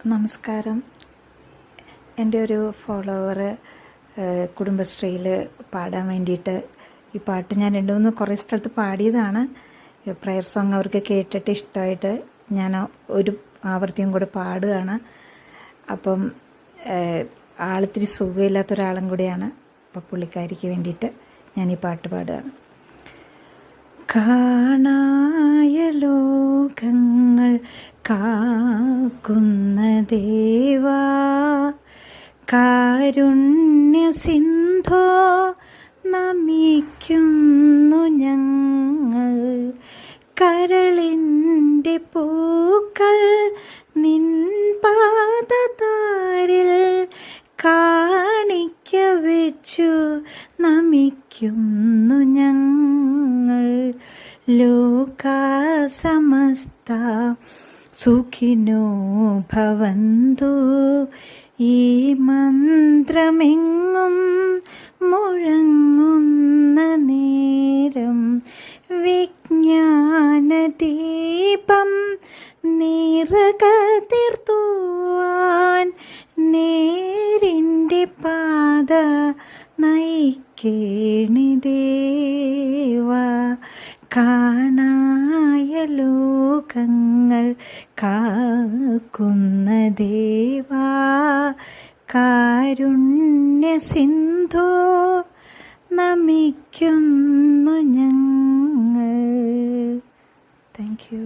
നമസ്കാരം. എൻ്റെ ഒരു ഫോളോവർ കുടുംബശ്രീയിൽ പാടാൻ വേണ്ടിയിട്ട് ഈ പാട്ട് ഞാൻ കുറേ സ്ഥലത്ത് പാടിയതാണ്. പ്രയർ സോങ് അവർക്ക് കേട്ടിട്ട് ഇഷ്ടമായിട്ട് ഞാൻ ഒരു ആവർത്തിയും കൂടെ പാടുകയാണ്. അപ്പം ആളിത്തിരി സുഖമില്ലാത്തൊരാളും കൂടിയാണ്. അപ്പോൾ പുള്ളിക്കാരിക്ക് വേണ്ടിയിട്ട് ഞാൻ ഈ പാട്ട് പാടുകയാണ്. കാണായ ലോകങ്ങൾ കാക്കുന്ന ദേവാ, കാരുണ്യ സിന്ധോ നമിക്കുന്നു ഞങ്ങൾ. കരളിൻ്റെ പൂക്കൾ നിൻ പാദതാരിൽ കാണിക്ക വെച്ചു നമിക്കുന്നു ഞങ്ങൾ. ലോകാസമസ്ത സുഖിനോ ഭവന്തു, ഈ മന്ത്രമെങ്ങും മുഴങ്ങുന്ന നേരം വിജ്ഞാനദീപം നിറകതിർത്തുവാൻ നേരിൻ്റെ പാത നയിക്കേണി ദേവാ. കാണായ ലോകങ്ങൾ കാക്കുന്ന ദേവാ, കാരുണ്യ സിന്ധോ നമിക്കുന്നു ഞങ്ങൾ. Thank you.